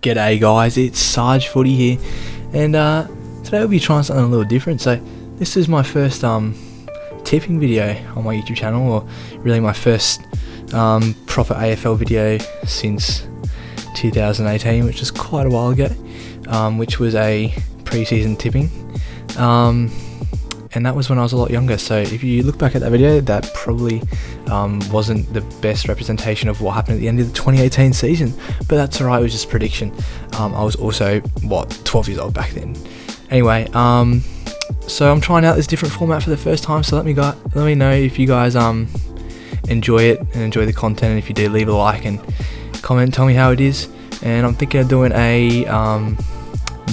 G'day guys, it's SargeFooty here, and today we'll be trying something a little different. So this is my first tipping video on my YouTube channel, or really my first proper AFL video since 2018, which is quite a while ago, which was a pre-season tipping, and that was when I was a lot younger. So if you look back at that video, that probably wasn't the best representation of what happened at the end of the 2018 season, but that's alright, it was just prediction. I was also 12 years old back then. Anyway, so I'm trying out this different format for the first time, so let me know if you guys enjoy it and enjoy the content, and if you do, leave a like and comment, tell me how it is. And I'm thinking of doing a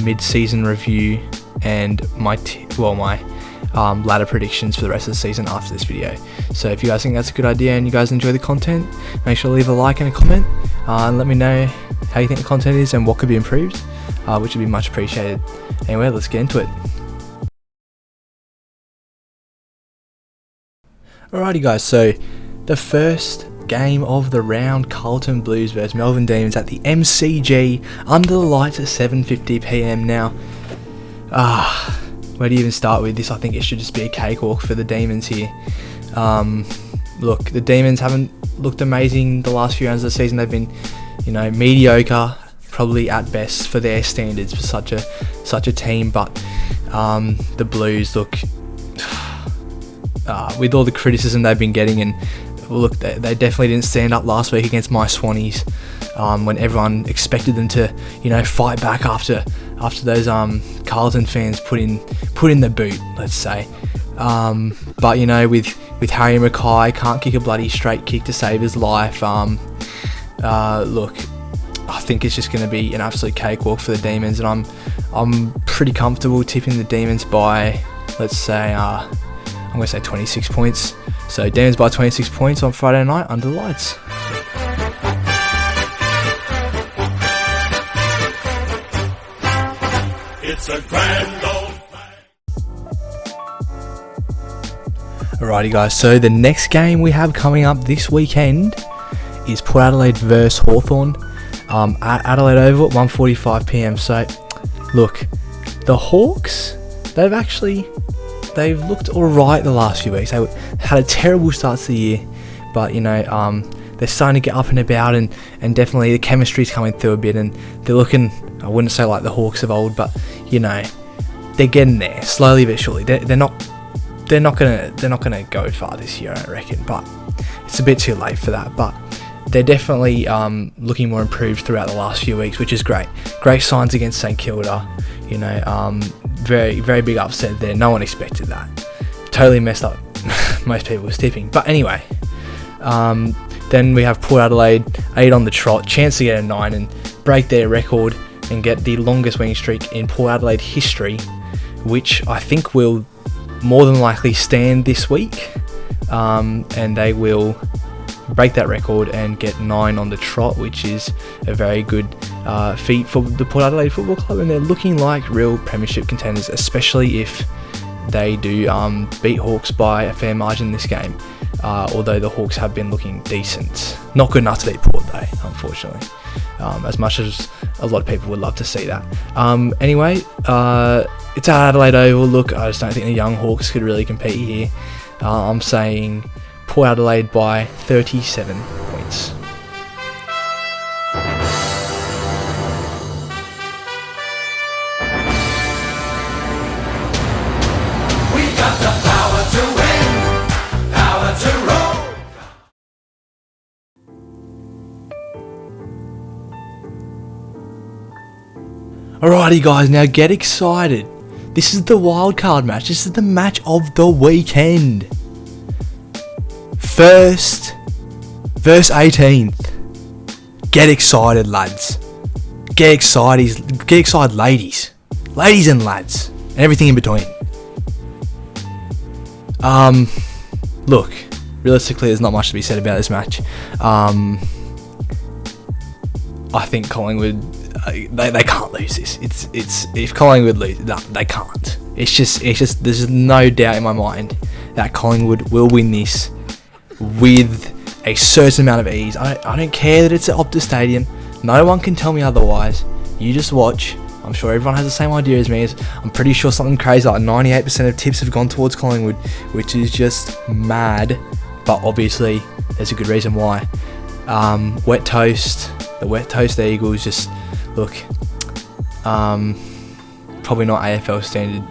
mid-season review and my ladder predictions for the rest of the season after this video. So if you guys think that's a good idea and you guys enjoy the content, make sure to leave a like and a comment, and let me know how you think the content is and what could be improved, which would be much appreciated. Anyway, let's get into it. Alrighty guys, so the first game of the round, Carlton Blues versus Melbourne Demons at the MCG under the lights at 7:50 PM. Now, where do you even start with this? I think it should just be a cakewalk for the Demons here. Look, the Demons haven't looked amazing the last few rounds of the season. They've been, mediocre, probably at best for their standards for such a team. But the Blues look, with all the criticism they've been getting, and look, they definitely didn't stand up last week against my Swannies, when everyone expected them to, fight back after those Carlton fans put in the boot, let's say. But with Harry Mackay, can't kick a bloody straight kick to save his life. Look, I think it's just going to be an absolute cakewalk for the Demons, and I'm pretty comfortable tipping the Demons by, let's say, I'm going to say 26 points. So Demons by 26 points on Friday night under the lights. It's a grand old flag. Alrighty guys, so the next game we have coming up this weekend is Port Adelaide versus Hawthorn at Adelaide Oval at 1:45 PM. So look, the Hawks, they've looked alright the last few weeks. They had a terrible start to the year, but they're starting to get up and about, and definitely the chemistry's coming through a bit, and they're looking, I wouldn't say like the Hawks of old, but they're getting there slowly but surely. They're not gonna go far this year, I don't reckon, but it's a bit too late for that. But they're definitely looking more improved throughout the last few weeks, which is great. Great signs against St Kilda. Very, very big upset there. No one expected that. Totally messed up most people's tipping. But anyway, then we have Port Adelaide 8 on the trot, chance to get a 9 and break their record and get the longest winning streak in Port Adelaide history, which I think will more than likely stand this week, and they will break that record and get 9 on the trot, which is a very good feat for the Port Adelaide Football Club, and they're looking like real premiership contenders, especially if they do beat Hawks by a fair margin this game, although the Hawks have been looking decent. Not good enough to beat Port though, unfortunately, as much as a lot of people would love to see that. Anyway, it's at Adelaide Oval. Look, I just don't think the young Hawks could really compete here. I'm saying Port Adelaide by 37 points. We got the power to win, power to roll. Alrighty guys, now get excited. This is the wildcard match. This is the match of the weekend. First versus 18th. Get excited, lads. Get excited, ladies. Ladies and lads. And everything in between. Look, realistically, there's not much to be said about this match. I think Collingwood, they can't lose this. It's if Collingwood lose, no, they can't. It's just there's no doubt in my mind that Collingwood will win this with a certain amount of ease. I don't care that it's at Optus Stadium. No one can tell me otherwise. You just watch. I'm sure everyone has the same idea as me. I'm pretty sure something crazy like 98% of tips have gone towards Collingwood, which is just mad. But obviously, there's a good reason why. Wet toast. The wet toast Eagles just look. Probably not AFL standard.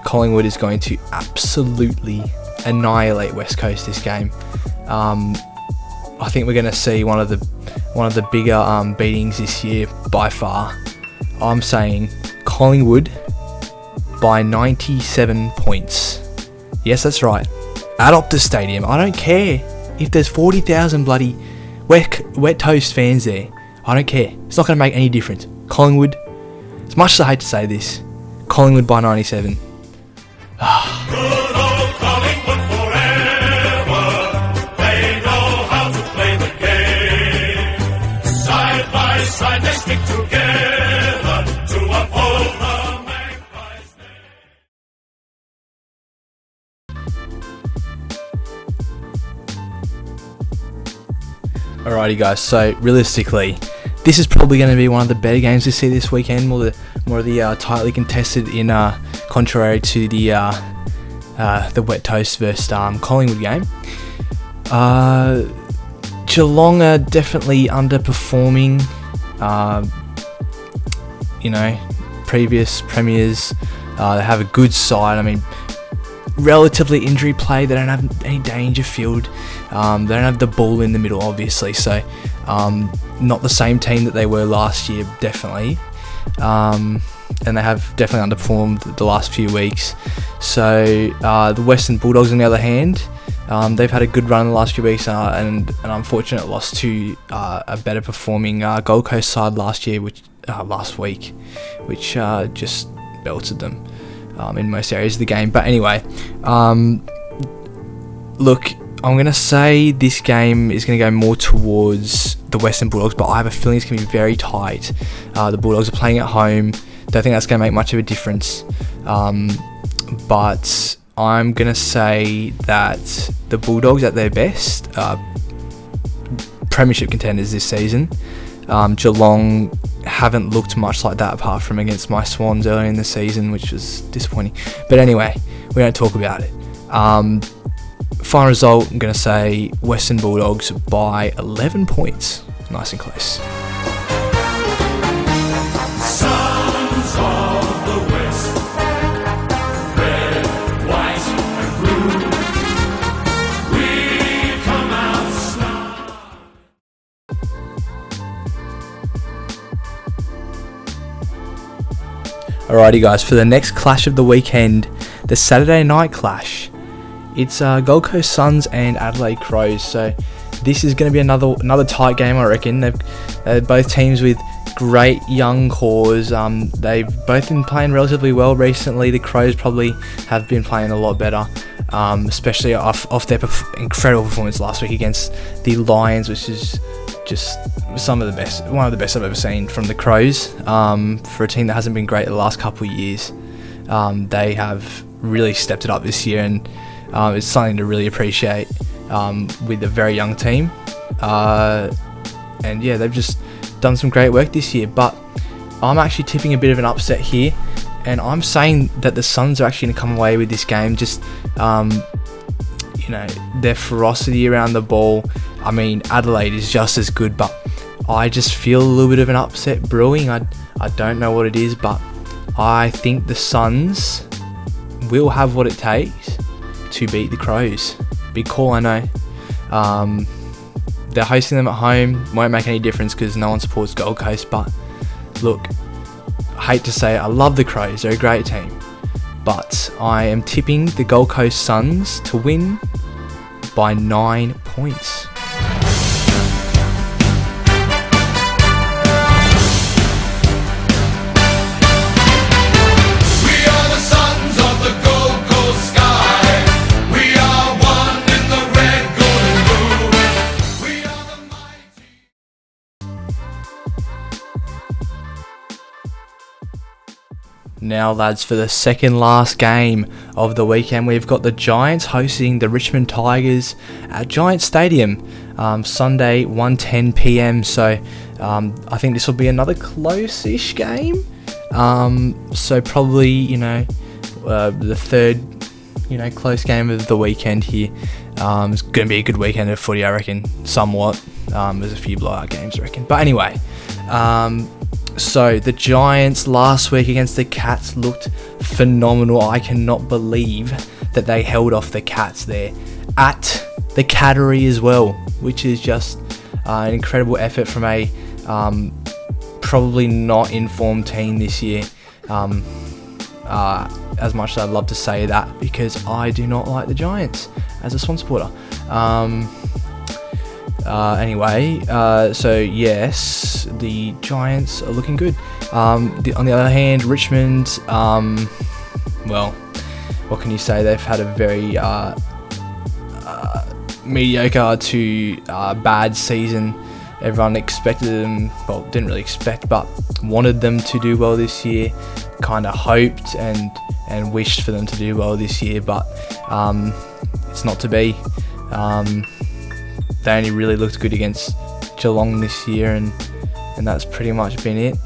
Collingwood is going to absolutely annihilate West Coast this game. I think we're going to see one of the bigger beatings this year by far. I'm saying Collingwood by 97 points. Yes, that's right. At Optus Stadium. I don't care if there's 40,000 bloody wet toast fans there. I don't care. It's not going to make any difference. Collingwood, as much as I hate to say this, Collingwood by 97. Alrighty guys, so realistically, this is probably going to be one of the better games to see this weekend, more of the tightly contested in contrary to the wet toast versus Collingwood game. Geelong are definitely underperforming. Previous premiers, they have a good side. I mean, relatively injury play. They don't have any Dangerfield. They don't have the ball in the middle, obviously. So, not the same team that they were last year, definitely. And they have definitely underperformed the last few weeks. So, the Western Bulldogs, on the other hand, they've had a good run the last few weeks, and an unfortunate loss to a better performing Gold Coast side last week, which just belted them in most areas of the game. But anyway, look, I'm going to say this game is going to go more towards the Western Bulldogs, but I have a feeling it's going to be very tight. The Bulldogs are playing at home. Don't think that's going to make much of a difference. But I'm going to say that the Bulldogs at their best, premiership contenders this season. Geelong haven't looked much like that apart from against my Swans earlier in the season, which was disappointing. But anyway, we don't talk about it. Final result, I'm going to say Western Bulldogs by 11 points. Nice and close. Sons of the West, red, white, and blue, we come out strong. Alrighty guys, for the next clash of the weekend, the Saturday night clash. It's Gold Coast Suns and Adelaide Crows. So this is going to be another tight game, I reckon. They're both teams with great young cores. They've both been playing relatively well recently. The Crows probably have been playing a lot better, especially off their incredible performance last week against the Lions, which is just one of the best I've ever seen from the Crows. For a team that hasn't been great the last couple of years, they have really stepped it up this year, and it's something to really appreciate with a very young team. And yeah, they've just done some great work this year. But I'm actually tipping a bit of an upset here, and I'm saying that the Suns are actually going to come away with this game. Just their ferocity around the ball. I mean, Adelaide is just as good, but I just feel a little bit of an upset brewing. I don't know what it is, but I think the Suns will have what it takes to beat the Crows. Big call, I know. They're hosting them at home. Won't make any difference because no one supports Gold Coast. But look, I hate to say it, I love the Crows. They're a great team. But I am tipping the Gold Coast Suns to win by 9 points. Now lads, for the second last game of the weekend, we've got the Giants hosting the Richmond Tigers at Giants Stadium. Sunday 1:10 p.m. So I think this will be another close-ish game. So probably the third close game of the weekend here. It's going to be a good weekend of footy, I reckon, somewhat. There's a few blowout games, I reckon. But anyway, so the Giants last week against the Cats looked phenomenal. I cannot believe that they held off the Cats there at the Cattery as well, which is just an incredible effort from a probably not informed team this year. As much as I'd love to say that, because I do not like the Giants as a Swan supporter. Anyway, so yes, the Giants are looking good. On the other hand, Richmond, well, what can you say? They've had a very mediocre to bad season. Everyone expected them, well, didn't really expect, but wanted them to do well this year. Kind of hoped and wished for them to do well this year, but it's not to be. They only really looked good against Geelong this year, and that's pretty much been it.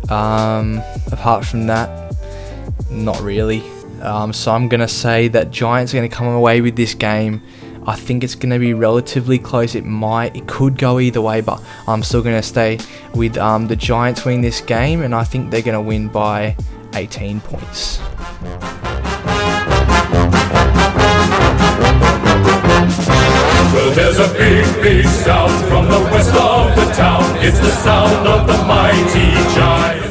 Apart from that, not really. So I'm going to say that Giants are going to come away with this game. I think it's going to be relatively close. It could go either way, but I'm still going to stay with the Giants winning this game, and I think they're going to win by 18 points. Well, there's a big sound from the west of the town. It's the sound of the mighty Giants.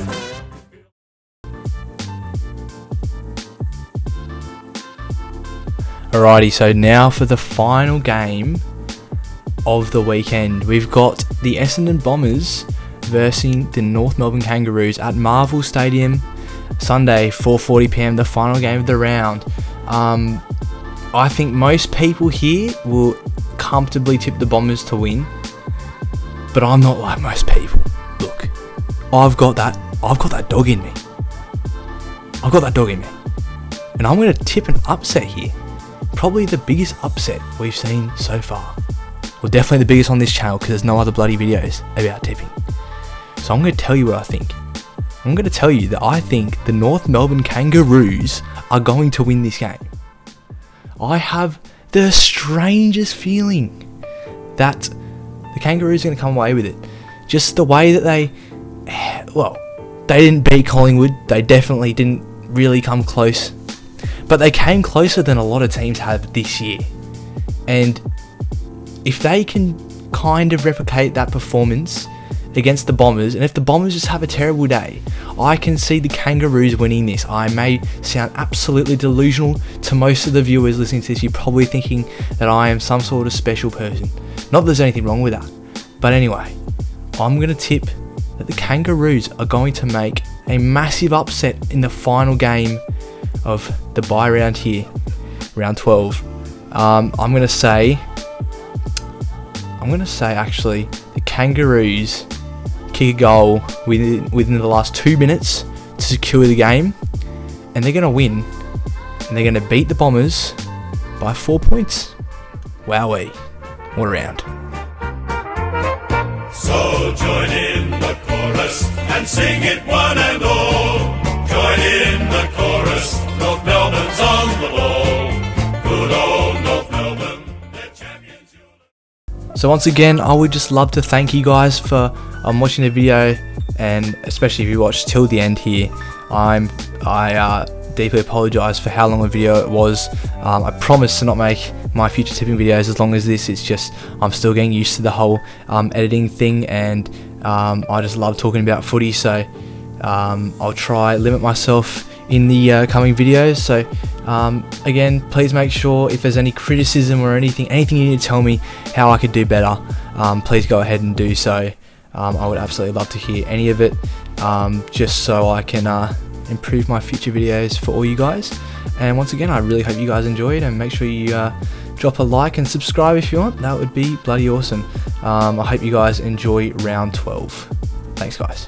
Alrighty, so now for the final game of the weekend. We've got the Essendon Bombers versus the North Melbourne Kangaroos at Marvel Stadium, Sunday, 4:40 p.m, the final game of the round. I think most people here will comfortably tip the Bombers to win, but I'm not like most people. Look, I've got that dog in me. I've got that dog in me, and I'm going to tip an upset here. Probably the biggest upset we've seen so far. Well, definitely the biggest on this channel, because there's no other bloody videos about tipping. So I'm going to tell you what I think. I'm going to tell you that I think the North Melbourne Kangaroos are going to win this game. I have the strangest feeling that the Kangaroos are going to come away with it. Just the way that they didn't beat Collingwood. They definitely didn't really come close. But they came closer than a lot of teams have this year. And if they can kind of replicate that performance against the Bombers, and if the Bombers just have a terrible day, I can see the Kangaroos winning this. I may sound absolutely delusional to most of the viewers listening to this. You're probably thinking that I am some sort of special person. Not that there's anything wrong with that. But anyway, I'm going to tip that the Kangaroos are going to make a massive upset in the final game of the bye round here, round 12. I'm going to say actually the Kangaroos kick a goal within the last 2 minutes to secure the game, and they're going to win, and they're going to beat the Bombers by 4 points. Wowee, what a round. So join in the chorus and sing it one and all. Join in the chorus, North Melbourne's on the ball. Good old North Melbourne, they're champions. So once again, I would just love to thank you guys for watching the video, and especially if you watched till the end here. I deeply apologise for how long a video it was. I promise to not make my future tipping videos as long as this. It's just I'm still getting used to the whole editing thing, and I just love talking about footy, so I'll try limit myself in the coming videos. So again, please make sure if there's any criticism or anything you need to tell me how I could do better, please go ahead and do so. I would absolutely love to hear any of it, just so I can improve my future videos for all you guys. And once again, I really hope you guys enjoyed, and make sure you drop a like and subscribe if you want. That would be bloody awesome. I hope you guys enjoy round 12. Thanks guys.